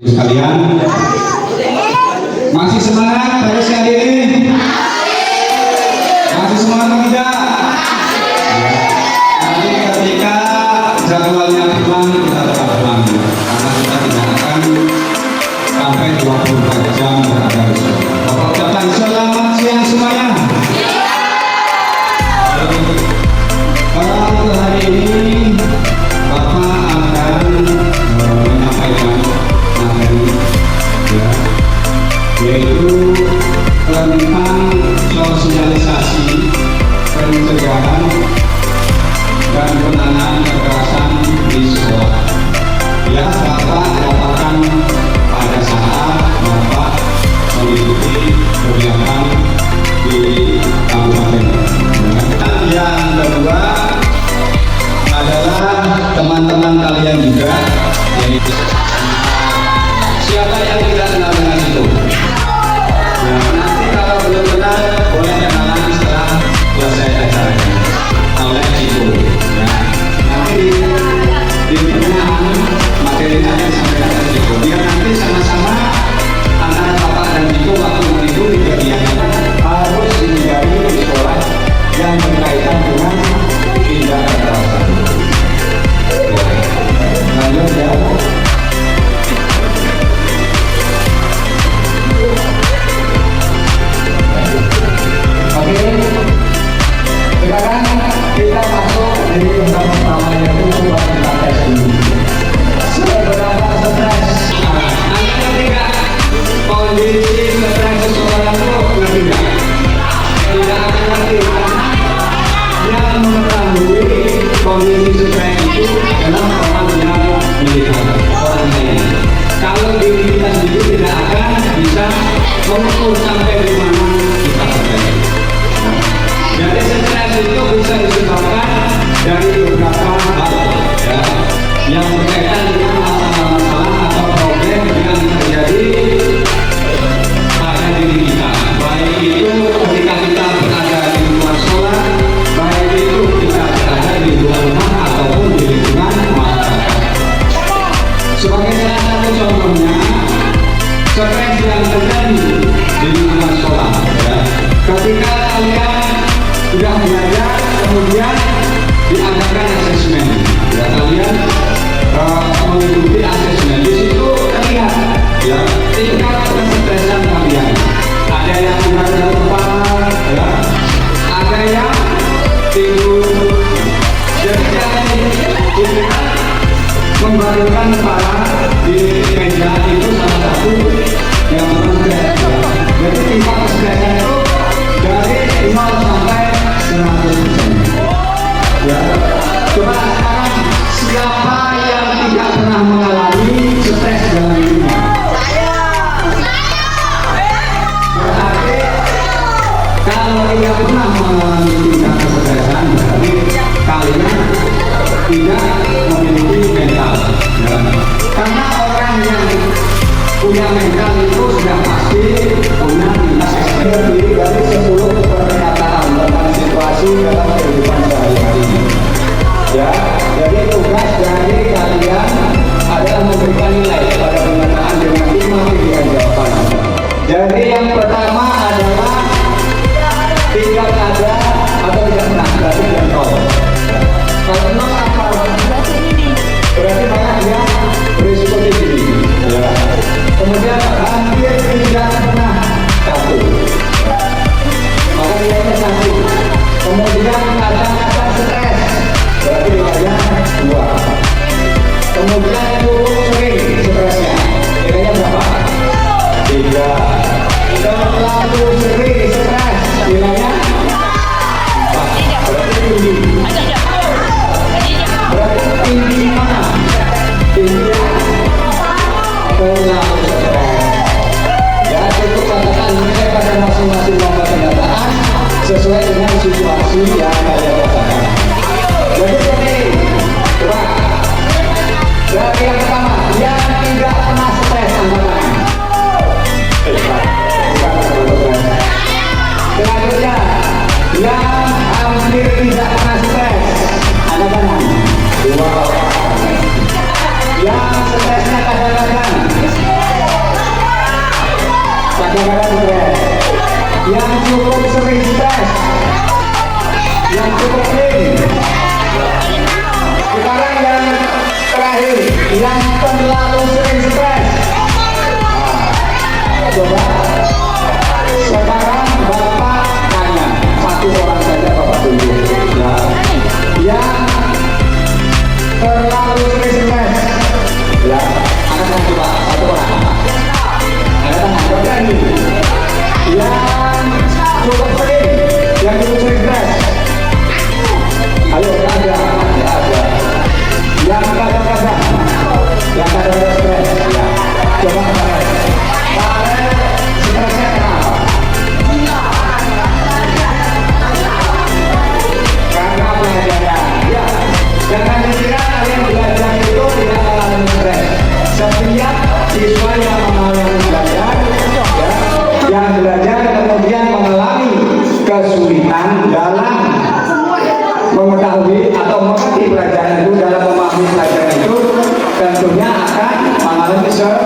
Sekalian, masih semangat pada siang ini? Masih semangat atau tidak? Nanti ketika jadwalnya pulang kita tetap pulang, karena kita tidak akan sampai 24 jam berada di sini. Bapak ucapkan selamat siang semuanya. Untuk hari ini Bapak akan menyampaikan materi, yaitu tentang sosialisasi pencegahan dan penanganan kekerasan di sekolah. Ya, Bapak dapatkan pada saat Bapak mengikuti kegiatan di kabupaten. Yang kedua adalah teman-teman kalian juga, yaitu siapa yang tidak kenal dengan itu? Ya, nanti kalau belum kenal boleh kenalan setelah selesai acaranya oleh itu. Ya, nanti di pertengahan materinya akan disampaikan oleh itu. Biar nanti sama-sama antara Bapak dan itu waktu mengikuti kegiatan harus dihindari di sekolah yang berkaitan dengan tindak kekerasan. Lanjut ya. Oke, sekarang kita masuk di tahap pertama, yaitu coba kita tes dulu. Seberapa stres? Anda ketika kondisi stres seseorang itu ngerti nggak? Tidak akan ngerti. Yang mengetahui kondisi stres itu adalah orang yang melihat orang lain. Kalau diri kita sendiri tidak akan bisa mengukur sampai di mana kita berada. Jadi stres itu bisa disebabkan dari beberapa hal, ya, yang berkaitan dengan masalah-masalah atau problem yang terjadi pada diri kita. Baik itu ketika kita berada di luar sekolah, baik itu kita berada di luar rumah ataupun di lingkungan masyarakat. Sebagai salah satu contohnya, stres yang terjadi di lingkungan sekolah, ya. Ketika kalian sudah belajar, kemudian diadakan asesmen, ya, kalian mengikuti asesmen. Di situ terlihat, ya, tingkat kesetresan kalian. Ada yang berat dalam kepala, ya, ada yang tidur. Jadi jangan dilihat membalikkan kepala di meja itu salah satu yang berat. Jadi tingkat kesetresan itu dari 0 sampai 100%. Ya. Coba sekarang siapa yang tidak pernah mengalami stres dalam hidupnya? Berarti kalau tidak pernah mengalami tingkat kesetresan, berarti kalian tidak memiliki mental. Ya. Karena orang yang punya mental itu sudah pasti punya tingkat kesetresan. Dari 10 pernyataan tentang situasi dalam kehidupan sehari-hari. Ya, jadi tugas dari kalian adalah memberikan nilai pada pernyataan dengan 5 pilihan jawaban. Jadi yang pertama adalah tidak ada atau tidak pernah, berarti tidak tahu. Kalau nol apa? Berarti banyak yang berisiko tinggi. Ya. Kemudian hampir tidak pernah, 1. Maka nilainya 1. Kemudian kadang-kadang stres, berarti nilainya 2. Kemudian cukup sering stresnya, nilainya berapa? 3. Terlalu sering stres, nilainya 4. Berarti tinggi. Berarti tinggi mana? Tinggi terlalu stres. Ya, cukup katakan nilai pada masing-masing nomor pendataan sesuai dengan situasi yang kalian rasakan. Jadi seperti ini. Coba dari yang pertama, yang tidak pernah stres, angkat tangan. Selanjutnya, yang hampir tidak pernah stres, angkat tangan. 2 orang. Yang stresnya kadang-kadang jangan stres. Yang cukup sering stres, yang cukup sering. Sekarang yang terakhir, yang terlalu sering stres. Coba sekarang Bapak tanya satu orang saja, Bapak tunjuk ya. Yang terlalu sering stres ya, angkat tangan coba satu orang. Angkat tangan coba nih. Yang cukup sering, yang cukup sering stres. Ayo ada. Yang kadang-kadang stres ya. Coba stresnya kenapa? Karena pelajaran ya. Jangan dikira kalian belajar itu tidak mengalami stres. Setiap siswa yang mengalami belajar ya, yang belajar kemudian mengalami kesulitan dalam mengetahui atau mengerti pelajaran itu, dalam memahami pelajaran itu, tentunya akan mengalami stres.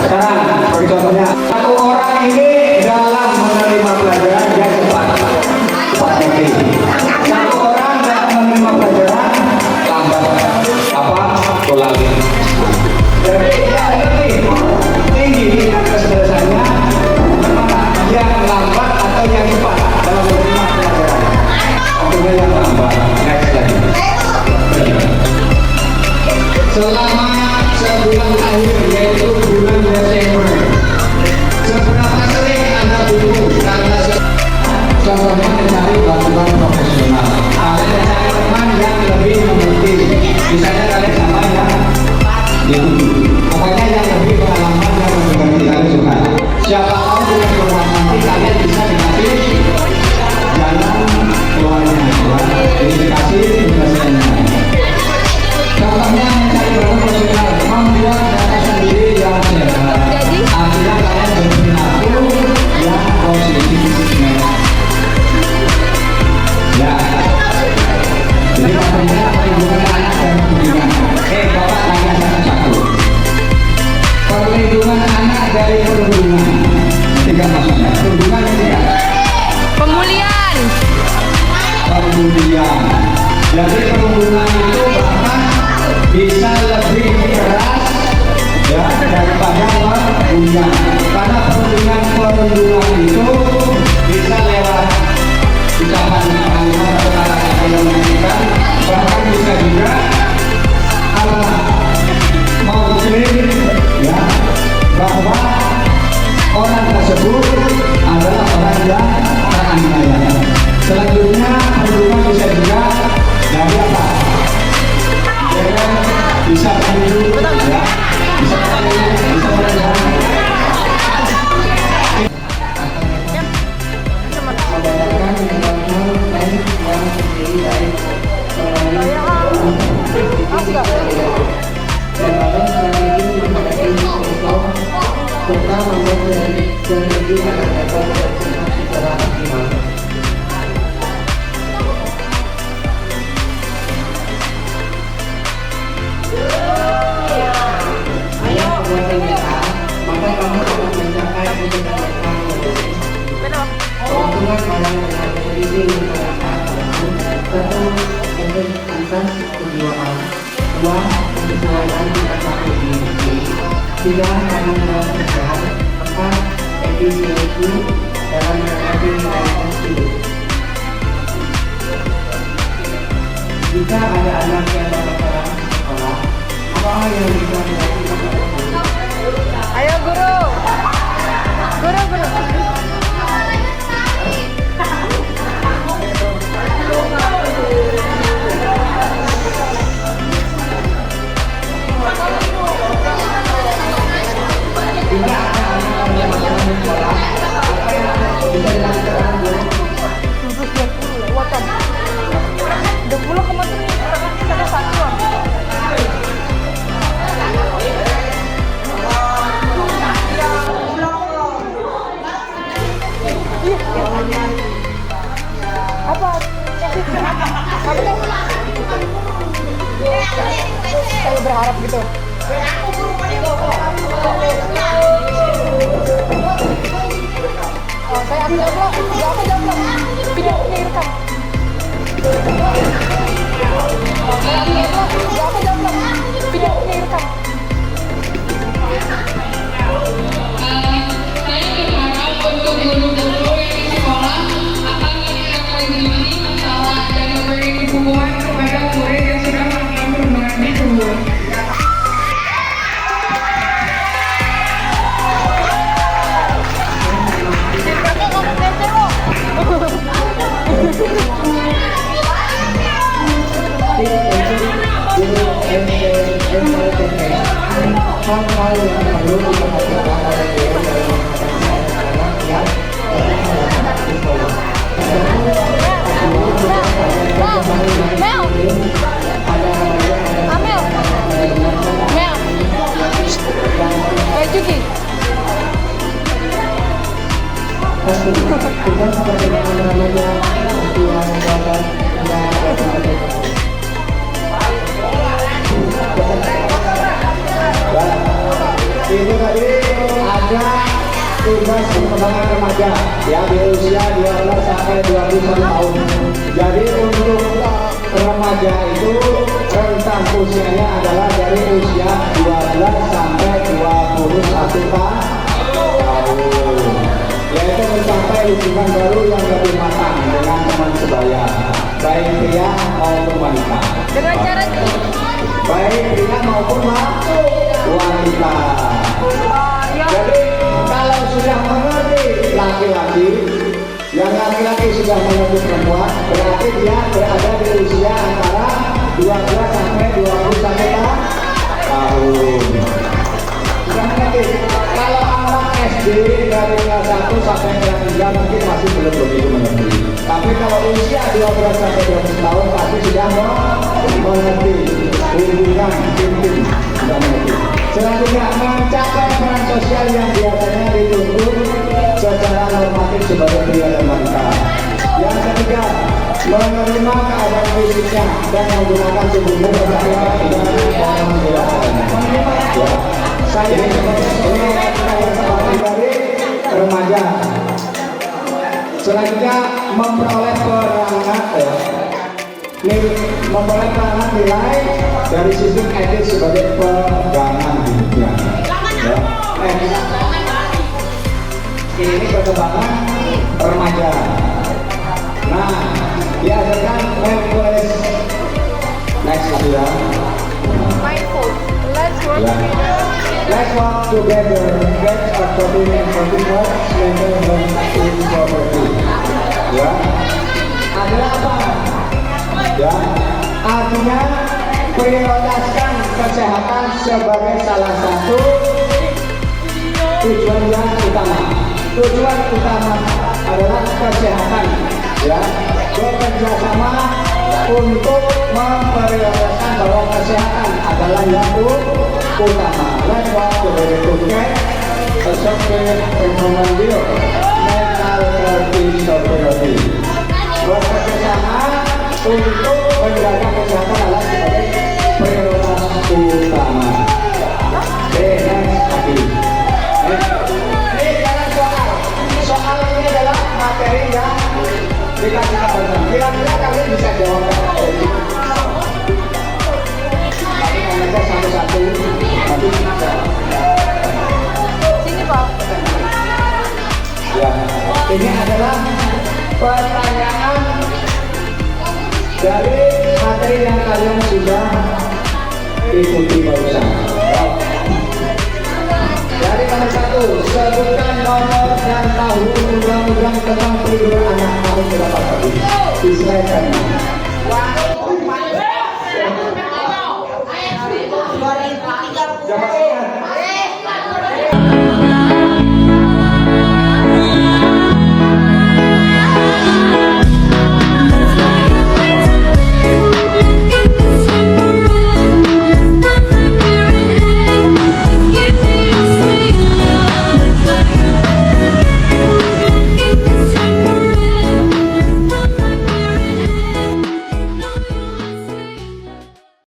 Sekarang, bagi contohnya, satu orang ini dalam menerima pelajaran dia cepat mengerti. Satu orang dalam menerima pelajaran lambat, tolali. Jadi dia lebih tinggi tingkat kecerdasannya, yang lambat atau yang cepat dalam menerima pelajaran. Tentunya yang lambat. Next lagi. Selama sebulan akhir, yaitu bulan Desember, seberapa sering Anda bingung karena contohnya mencari bantuan profesional, kalian mencari teman yang lebih mengerti, misalnya kalian sama yang pokoknya yang lebih pengalaman, yang lebih mengerti kalian suka. Siapa tahu dengan program nanti kalian bisa dikasih jalan keluarnya, jadi dikasih investasinya. Contohnya mencari bantuan profesional, membuat data sendiri yang sehat. Akhirnya kalian berperilaku yang positif. Ya. Jadi maksudnya perlindungan anak dan perlindungan. Bapak tanya satu-satu. Perlindungan anak dari perundungan. Tiga maksudnya. Perundungan tiga. Pemulihan. Pemulihan. Jadi perundungan itu bahkan bisa lebih keras ya daripada perundungan. Karena perundungan itu bisa lewat ucapan kalimat atau kata-kata yang menyakitkan, bahkan bisa juga mau klaim ya bahwa orang tersebut adalah orang yang teraniaya. Selanjutnya perundungan bisa juga dari apa? Ya, bisa menuju ya, bisa Tiga, karena kerjaan. Empat, efisiensi dalam menghadapi nilai tersebut. Jika ada anak yang bermasalah di sekolah, apa yang bisa dilakukan? Ayo guru. Guru. Jika ada anak yang bermasalah di sekolah, apa yang bisa dilakukan? Udah pulang kemana nih? Kita satu. Apa? Saya berharap gitu. Oh, saya aku jawab. Video ini rekam. Oh, saya aku jawab. Video ini rekam. Saya berharap untuk guru-guru yang di sekolah akan menindaklanjuti masalah dan memberi dukungan kepada murid yang sudah melakukan perubahan tersebut. Kakak kamu belajar loh. Guru hal-hal yang perlu diperhatikan oleh guru dalam menghadapi anak yang di sekolah. Kita seperti namanya yang dapat itu tadi ada tugas perkembangan remaja ya di usia 12 sampai 21 tahun. Jadi untuk remaja itu rentang usianya adalah dari usia 12 sampai 21 tahun, yaitu mencapai hubungan baru yang lebih matang dengan teman sebaya, baik pria maupun wanita. Dengan cara Baik pria maupun wanita. Jadi kalau sudah mengerti laki-laki, yang laki-laki sudah mengerti perempuan, berarti dia berada di usia antara 12 sampai 21 tahun. Sudah mengerti. Kalau anak SD dari kelas 1 sampai kelas 3 mungkin masih belum begitu mengerti. Tapi kalau usia 12 sampai 20 tahun pasti sudah mengerti hubungan intim, sudah mengerti. Selanjutnya mencapai peran sosial yang biasanya dituntut secara normatif sebagai pria dan wanita. Yang ketiga, menerima keadaan fisiknya dan menggunakan tubuhnya bersama dengan orang dewasa. Ya, saya ini dari remaja. Selanjutnya memperoleh perangan nilai dari sistem etis sebagai pegangan hidupnya. Ya. Ini perkembangan remaja. Nah, diajarkan mindfulness. Next ya. mindful. Let's work Ya. together. Let's work together. Get a coping and coping works. Mental health is property. Ya. Adalah apa? Ya. Artinya prioritaskan kesehatan sebagai salah satu tujuan yang utama. Tujuan utama adalah kesehatan, ya. Bekerja sama untuk memprioritaskan bahwa kesehatan adalah yang utama. Let's work together to get a solid environment. Mental health is priority. Bekerja sama untuk menjaga kesehatan adalah sebagai prioritas utama. Oke, next lagi. Ini sekarang soal. Soal ini adalah materi yang dikasih kabarkan. Kira-kira kalian bisa jawab materi. Tapi nanti satu-satu. Nanti bisa. Sini, Pak. Ya, ini adalah pertanyaan dari materi yang kalian sudah ikuti barusan. Dari nomor 1, sebutkan nomor dan tahun undang-undang tentang perlindungan anak tahun berapa tadi? Diselesaikan. Jawabannya